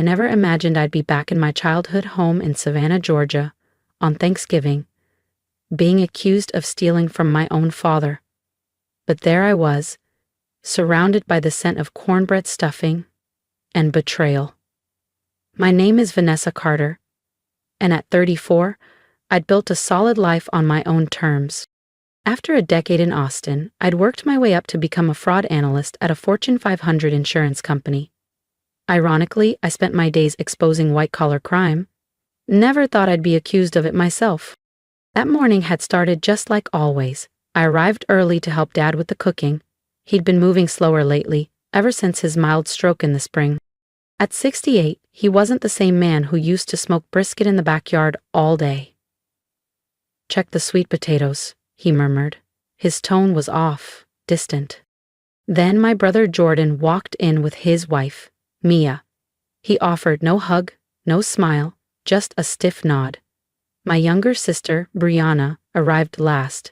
I never imagined I'd be back in my childhood home in Savannah, Georgia, on Thanksgiving, being accused of stealing from my own father. But there I was, surrounded by the scent of cornbread stuffing and betrayal. My name is Vanessa Carter, and at 34, I'd built a solid life on my own terms. After a decade in Austin, I'd worked my way up to become a fraud analyst at a Fortune 500 insurance company. Ironically, I spent my days exposing white-collar crime. Never thought I'd be accused of it myself. That morning had started just like always. I arrived early to help Dad with the cooking. He'd been moving slower lately, ever since his mild stroke in the spring. At 68, he wasn't the same man who used to smoke brisket in the backyard all day. "Check the sweet potatoes," he murmured. His tone was off, distant. Then my brother Jordan walked in with his wife, Mia. He offered no hug, no smile, just a stiff nod. My younger sister, Brianna, arrived last.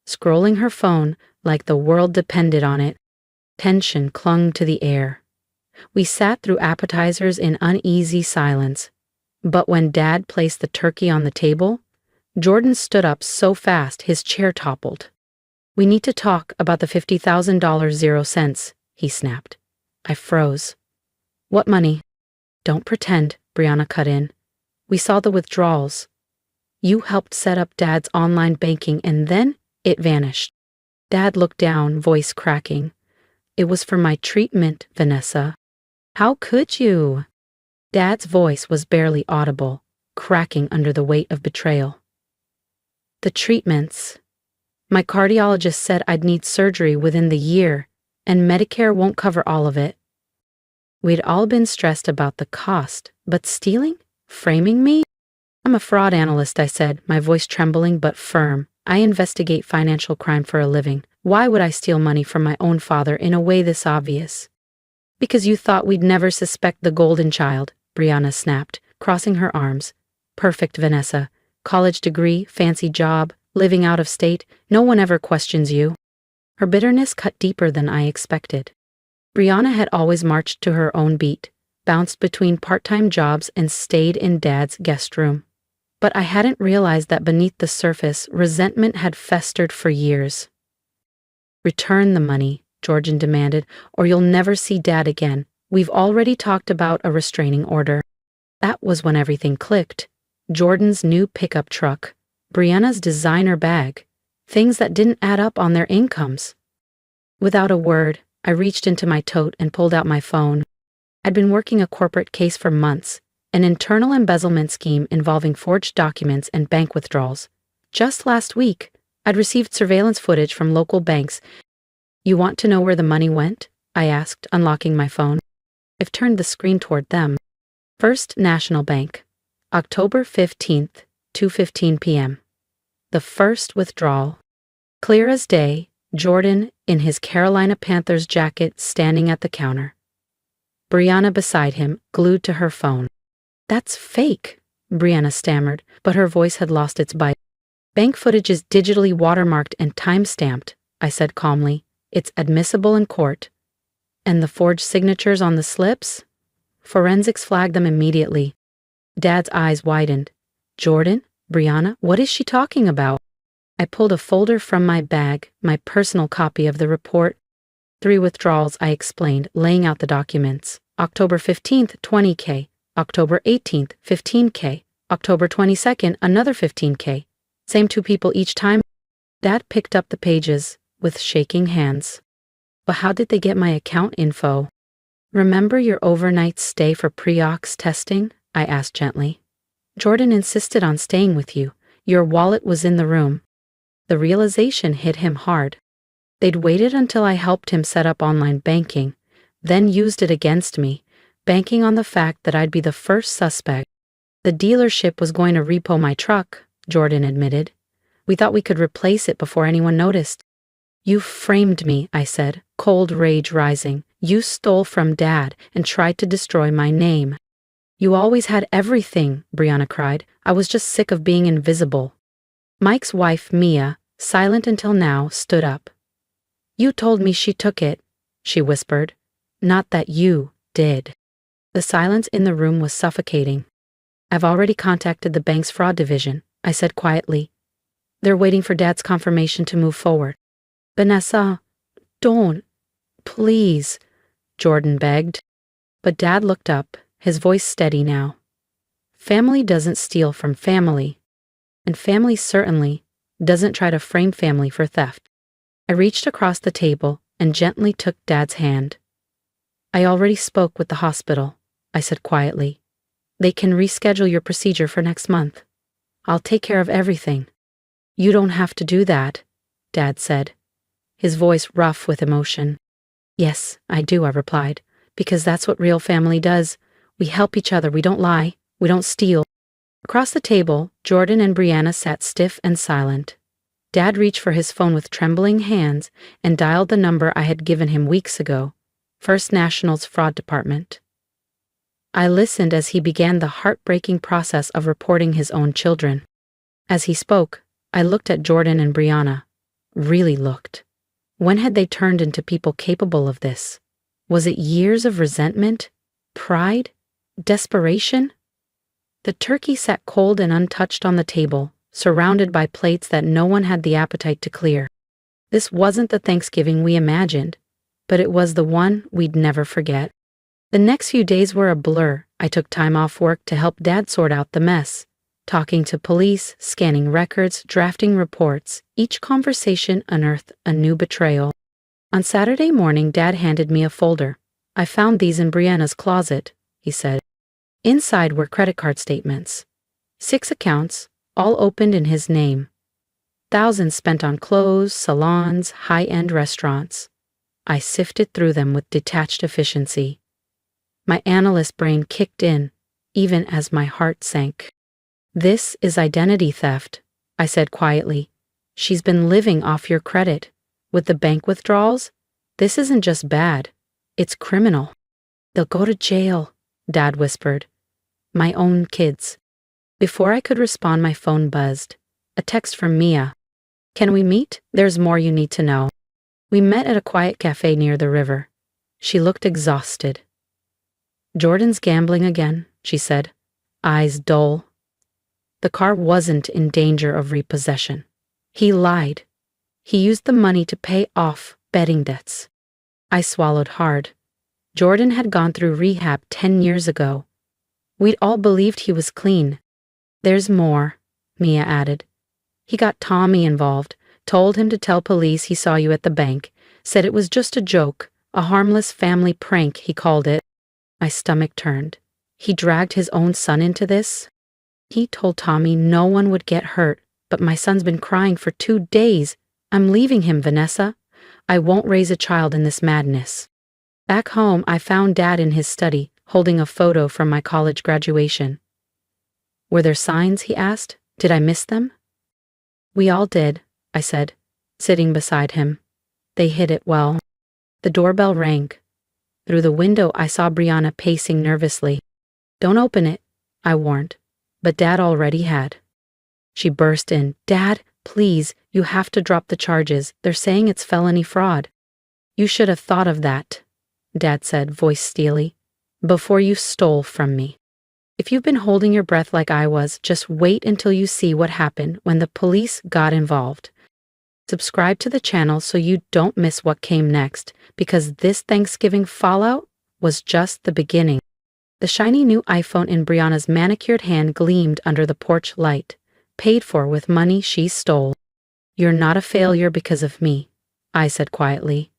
Scrolling her phone like the world depended on it, tension clung to the air. We sat through appetizers in uneasy silence. But when Dad placed the turkey on the table, Jordan stood up so fast his chair toppled. "We need to talk about the $50,000 0 cents, he snapped. I froze. "What money?" "Don't pretend," Brianna cut in. "We saw the withdrawals. You helped set up Dad's online banking and then it vanished." Dad looked down, voice cracking. "It was for my treatment, Vanessa." "How could you?" Dad's voice was barely audible, cracking under the weight of betrayal. "The treatments. My cardiologist said I'd need surgery within the year, and Medicare won't cover all of it." We'd all been stressed about the cost, but stealing? Framing me? "I'm a fraud analyst," I said, my voice trembling but firm. "I investigate financial crime for a living. Why would I steal money from my own father in a way this obvious?" "Because you thought we'd never suspect the golden child," Brianna snapped, crossing her arms. "Perfect, Vanessa. College degree, fancy job, living out of state. No one ever questions you." Her bitterness cut deeper than I expected. Brianna had always marched to her own beat, bounced between part-time jobs and stayed in Dad's guest room. But I hadn't realized that beneath the surface, resentment had festered for years. "Return the money," Georgian demanded, "or you'll never see Dad again. We've already talked about a restraining order." That was when everything clicked. Jordan's new pickup truck, Brianna's designer bag, things that didn't add up on their incomes. Without a word, I reached into my tote and pulled out my phone. I'd been working a corporate case for months, an internal embezzlement scheme involving forged documents and bank withdrawals. Just last week, I'd received surveillance footage from local banks. "You want to know where the money went?" I asked, unlocking my phone. I've turned the screen toward them. First National Bank, October 15th, 2:15 p.m. The first withdrawal. Clear as day, Jordan in his Carolina Panthers jacket standing at the counter. Brianna beside him, glued to her phone. "That's fake," Brianna stammered, but her voice had lost its bite. "Bank footage is digitally watermarked and time-stamped," I said calmly. "It's admissible in court." "And the forged signatures on the slips?" "Forensics flagged them immediately." Dad's eyes widened. "Jordan? Brianna? What is she talking about?" I pulled a folder from my bag, my personal copy of the report. 3 withdrawals, I explained, laying out the documents. October 15th, 20K. October 18th, 15K. October 22nd, another 15K. Same 2 people each time. Dad picked up the pages with shaking hands. "But how did they get my account info?" "Remember your overnight stay for pre-ox testing?" I asked gently. "Jordan insisted on staying with you. Your wallet was in the room." The realization hit him hard. They'd waited until I helped him set up online banking, then used it against me, banking on the fact that I'd be the first suspect. "The dealership was going to repo my truck," Jordan admitted. "We thought we could replace it before anyone noticed." "You framed me," I said, cold rage rising. "You stole from Dad and tried to destroy my name." "You always had everything," Brianna cried. "I was just sick of being invisible." Mike's wife, Mia, silent until now, stood up. "You told me she took it," she whispered. "Not that you did." The silence in the room was suffocating. I've already contacted the bank's fraud division, I said quietly. They're waiting for Dad's confirmation to move forward. Vanessa, don't. Please, Jordan begged. But Dad looked up, his voice steady now. Family doesn't steal from family. And family certainly doesn't try to frame family for theft. I reached across the table and gently took Dad's hand. I already spoke with the hospital, I said quietly. They can reschedule your procedure for next month. I'll take care of everything. You don't have to do that, Dad said, his voice rough with emotion. Yes, I do, I replied, because that's what real family does. We help each other, we don't lie, we don't steal. Across the table, Jordan and Brianna sat stiff and silent. Dad reached for his phone with trembling hands and dialed the number I had given him weeks ago, First National's fraud department. I listened as he began the heartbreaking process of reporting his own children. As he spoke, I looked at Jordan and Brianna. Really looked. When had they turned into people capable of this? Was it years of resentment? Pride? Desperation? The turkey sat cold and untouched on the table, surrounded by plates that no one had the appetite to clear. This wasn't the Thanksgiving we imagined, but it was the one we'd never forget. The next few days were a blur. I took time off work to help Dad sort out the mess. Talking to police, scanning records, drafting reports, each conversation unearthed a new betrayal. On Saturday morning, Dad handed me a folder. I found these in Brianna's closet, he said. Inside were credit card statements. 6 accounts, all opened in his name. Thousands spent on clothes, salons, high-end restaurants. I sifted through them with detached efficiency. My analyst brain kicked in, even as my heart sank. This is identity theft, I said quietly. She's been living off your credit. With the bank withdrawals, this isn't just bad, it's criminal. They'll go to jail, Dad whispered. My own kids. Before I could respond, my phone buzzed. A text from Mia. Can we meet? There's more you need to know. We met at a quiet cafe near the river. She looked exhausted. Jordan's gambling again, she said, eyes dull. The car wasn't in danger of repossession. He lied. He used the money to pay off betting debts. I swallowed hard. Jordan had gone through rehab 10 years ago. We'd all believed he was clean. There's more, Mia added. He got Tommy involved, told him to tell police he saw you at the bank, said it was just a joke, a harmless family prank, he called it. My stomach turned. He dragged his own son into this? He told Tommy no one would get hurt, but my son's been crying for 2 days. I'm leaving him, Vanessa. I won't raise a child in this madness. Back home, I found Dad in his study, holding a photo from my college graduation. Were there signs, he asked. Did I miss them? We all did, I said, sitting beside him. They hid it well. The doorbell rang. Through the window, I saw Brianna pacing nervously. Don't open it, I warned, but Dad already had. She burst in. Dad, please, you have to drop the charges. They're saying it's felony fraud. You should have thought of that, Dad said, voice steely, before you stole from me. If you've been holding your breath like I was, just wait until you see what happened when the police got involved. Subscribe to the channel so you don't miss what came next, because this Thanksgiving fallout was just the beginning. The shiny new iPhone in Brianna's manicured hand gleamed under the porch light, paid for with money she stole. You're not a failure because of me, I said quietly.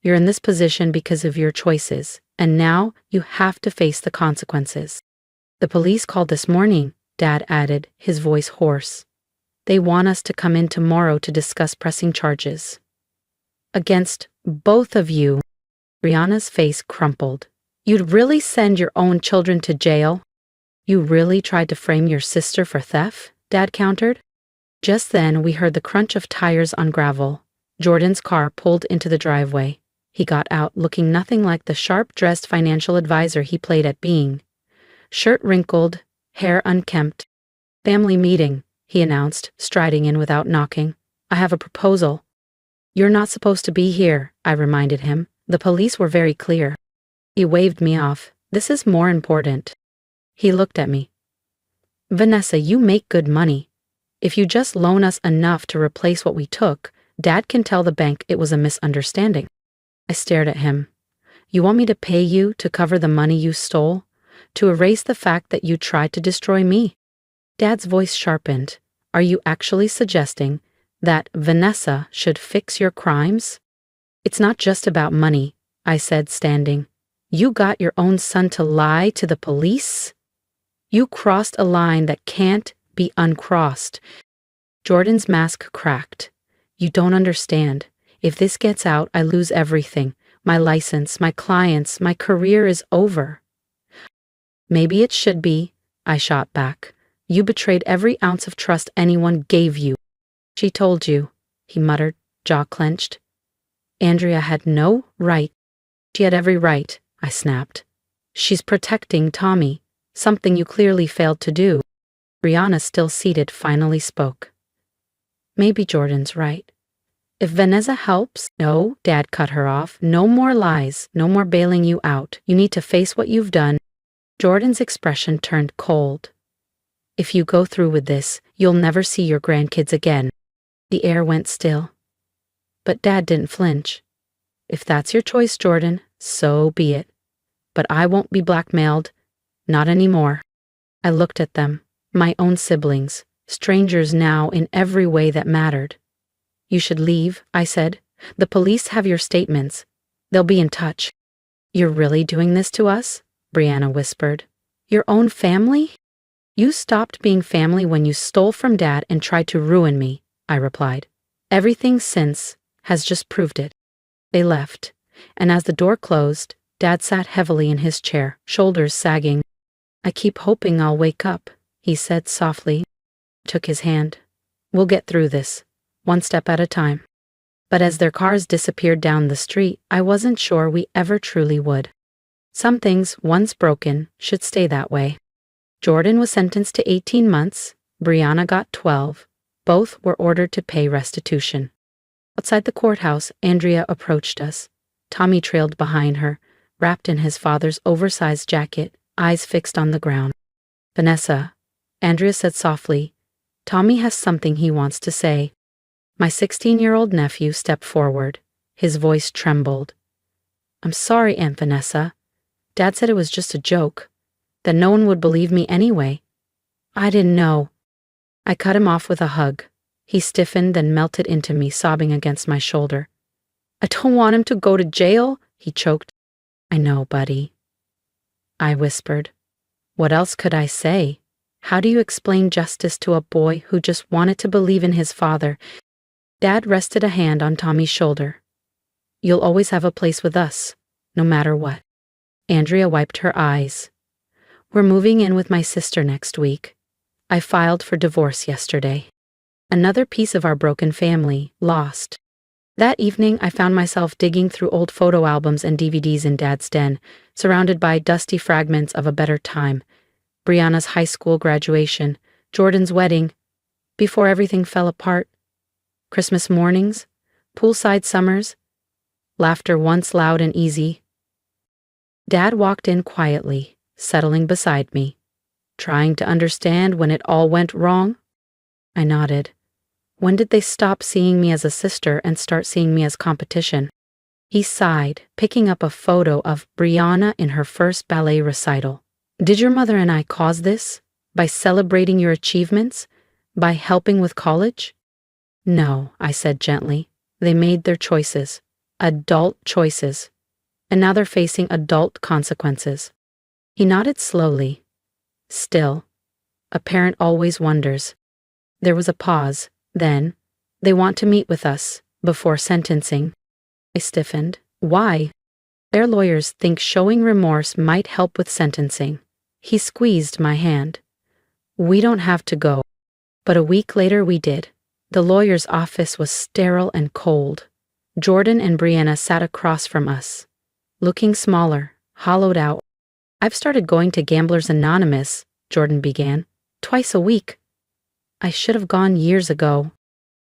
You're in this position because of your choices, and now you have to face the consequences. The police called this morning, Dad added, his voice hoarse. They want us to come in tomorrow to discuss pressing charges. Against both of you. Brianna's face crumpled. You'd really send your own children to jail? You really tried to frame your sister for theft? Dad countered. Just then we heard the crunch of tires on gravel. Jordan's car pulled into the driveway. He got out looking nothing like the sharp-dressed financial advisor he played at being. Shirt wrinkled, hair unkempt. Family meeting, he announced, striding in without knocking. I have a proposal. You're not supposed to be here, I reminded him. The police were very clear. He waved me off. This is more important. He looked at me. Vanessa, you make good money. If you just loan us enough to replace what we took, Dad can tell the bank it was a misunderstanding. I stared at him. You want me to pay you to cover the money you stole? To erase the fact that you tried to destroy me? Dad's voice sharpened. Are you actually suggesting that Vanessa should fix your crimes? It's not just about money, I said, standing. You got your own son to lie to the police? You crossed a line that can't be uncrossed. Jordan's mask cracked. You don't understand. If this gets out, I lose everything. My license, my clients, my career is over. Maybe it should be, I shot back. You betrayed every ounce of trust anyone gave you. She told you, he muttered, jaw clenched. Andrea had no right. She had every right, I snapped. She's protecting Tommy, something you clearly failed to do. Brianna, still seated, finally spoke. Maybe Jordan's right. If Vanessa helps, no, Dad cut her off. No more lies, no more bailing you out. You need to face what you've done. Jordan's expression turned cold. If you go through with this, you'll never see your grandkids again. The air went still. But Dad didn't flinch. If that's your choice, Jordan, so be it. But I won't be blackmailed. Not anymore. I looked at them, my own siblings, strangers now in every way that mattered. You should leave, I said. The police have your statements. They'll be in touch. You're really doing this to us? Brianna whispered. Your own family? You stopped being family when you stole from Dad and tried to ruin me, I replied. Everything since has just proved it. They left, and as the door closed, Dad sat heavily in his chair, shoulders sagging. I keep hoping I'll wake up, he said softly. Took his hand. We'll get through this, one step at a time. But as their cars disappeared down the street, I wasn't sure we ever truly would. Some things, once broken, should stay that way. Jordan was sentenced to 18 months, Brianna got 12. Both were ordered to pay restitution. Outside the courthouse, Andrea approached us. Tommy trailed behind her, wrapped in his father's oversized jacket, eyes fixed on the ground. Vanessa, Andrea said softly, Tommy has something he wants to say. My 16-year-old nephew stepped forward. His voice trembled. I'm sorry, Aunt Vanessa. Dad said it was just a joke, that no one would believe me anyway. I didn't know. I cut him off with a hug. He stiffened, then melted into me, sobbing against my shoulder. I don't want him to go to jail, he choked. I know, buddy. I whispered. What else could I say? How do you explain justice to a boy who just wanted to believe in his father? Dad rested a hand on Tommy's shoulder. You'll always have a place with us, no matter what. Andrea wiped her eyes. We're moving in with my sister next week. I filed for divorce yesterday. Another piece of our broken family, lost. That evening, I found myself digging through old photo albums and DVDs in Dad's den, surrounded by dusty fragments of a better time. Brianna's high school graduation, Jordan's wedding, before everything fell apart. Christmas mornings, poolside summers, laughter once loud and easy. Dad walked in quietly, settling beside me. Trying to understand when it all went wrong? I nodded. When did they stop seeing me as a sister and start seeing me as competition? He sighed, picking up a photo of Brianna in her first ballet recital. Did your mother and I cause this? By celebrating your achievements? By helping with college? No, I said gently. They made their choices. Adult choices. And now they're facing adult consequences. He nodded slowly. Still, a parent always wonders. There was a pause. Then, they want to meet with us, before sentencing. I stiffened. Why? Their lawyers think showing remorse might help with sentencing. He squeezed my hand. We don't have to go. But a week later we did. The lawyer's office was sterile and cold. Jordan and Brianna sat across from us, looking smaller, hollowed out. I've started going to Gamblers Anonymous, Jordan began, twice a week. I should have gone years ago.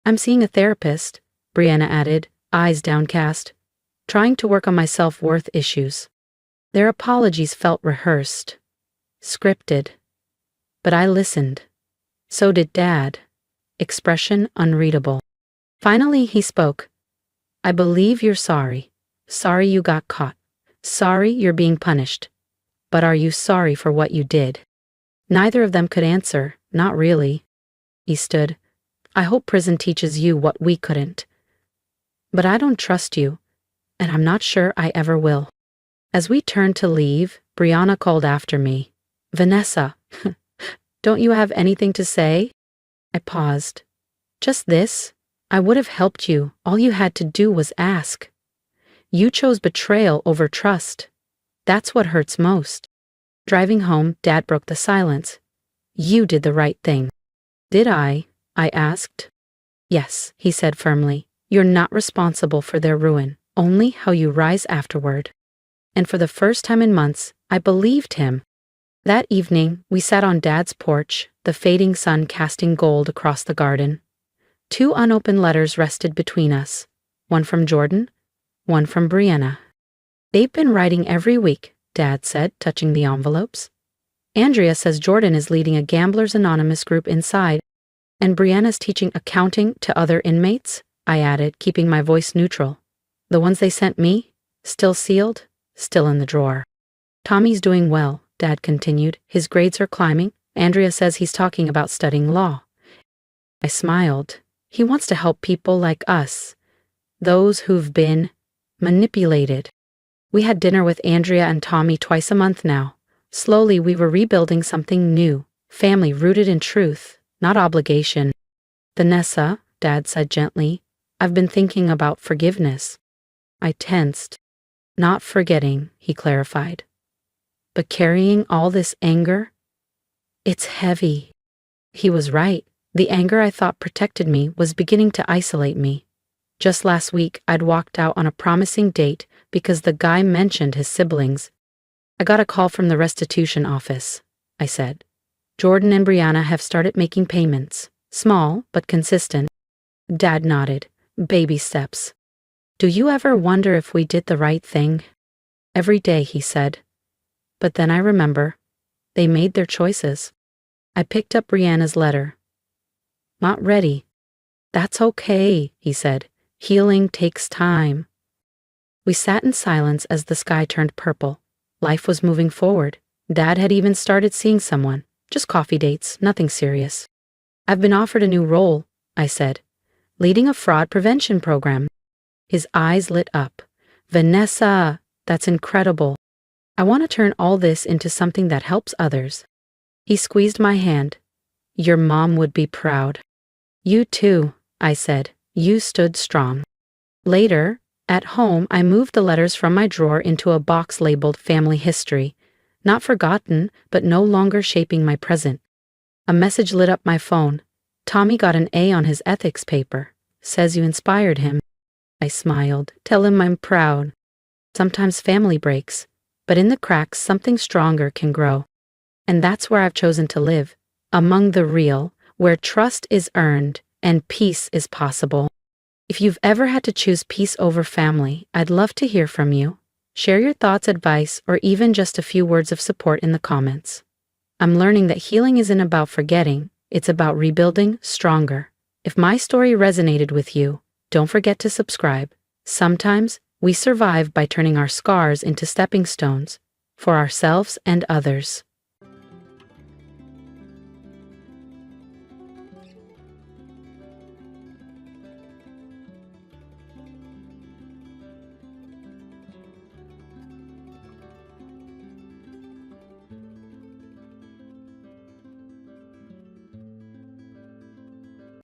I'm seeing a therapist, Brianna added, eyes downcast, trying to work on my self-worth issues. Their apologies felt rehearsed, scripted. But I listened. So did Dad. Expression unreadable. Finally, he spoke. I believe you're sorry. Sorry you got caught. Sorry you're being punished. But are you sorry for what you did? Neither of them could answer, not really. He stood. I hope prison teaches you what we couldn't. But I don't trust you, and I'm not sure I ever will. As we turned to leave, Brianna called after me. Vanessa, don't you have anything to say? I paused. Just this. I would have helped you. All you had to do was ask. You chose betrayal over trust. That's what hurts most. Driving home, Dad broke the silence. You did the right thing. Did I asked. Yes, he said firmly. You're not responsible for their ruin, only how you rise afterward. And for the first time in months, I believed him. That evening, we sat on Dad's porch, the fading sun casting gold across the garden. 2 unopened letters rested between us, one from Jordan, one from Brianna. They've been writing every week, Dad said, touching the envelopes. Andrea says Jordan is leading a Gamblers Anonymous group inside, and Brianna's teaching accounting to other inmates, I added, keeping my voice neutral. The ones they sent me, still sealed, still in the drawer. Tommy's doing well, Dad continued. His grades are climbing. Andrea says he's talking about studying law. I smiled. He wants to help people like us, those who've been manipulated. We had dinner with Andrea and Tommy twice a month now. Slowly we were rebuilding something new, family rooted in truth, not obligation. Vanessa, Dad said gently, I've been thinking about forgiveness. I tensed. Not forgetting, he clarified. But carrying all this anger? It's heavy. He was right. The anger I thought protected me was beginning to isolate me. Just last week, I'd walked out on a promising date because the guy mentioned his siblings. I got a call from the restitution office, I said. Jordan and Brianna have started making payments. Small, but consistent. Dad nodded. Baby steps. Do you ever wonder if we did the right thing? Every day, he said. But then I remember. They made their choices. I picked up Brianna's letter. Not ready. That's okay, he said. Healing takes time. We sat in silence as the sky turned purple. Life was moving forward. Dad had even started seeing someone. Just coffee dates, nothing serious. I've been offered a new role, I said. Leading a fraud prevention program. His eyes lit up. Vanessa, that's incredible. I want to turn all this into something that helps others. He squeezed my hand. Your mom would be proud. You too, I said. You stood strong. Later, at home, I moved the letters from my drawer into a box labeled Family History. Not forgotten, but no longer shaping my present. A message lit up my phone. Tommy got an A on his ethics paper. Says you inspired him. I smiled. Tell him I'm proud. Sometimes family breaks, but in the cracks something stronger can grow. And that's where I've chosen to live. Among the real, where trust is earned and peace is possible. If you've ever had to choose peace over family, I'd love to hear from you. Share your thoughts, advice, or even just a few words of support in the comments. I'm learning that healing isn't about forgetting, it's about rebuilding stronger. If my story resonated with you, don't forget to subscribe. Sometimes we survive by turning our scars into stepping stones for ourselves and others.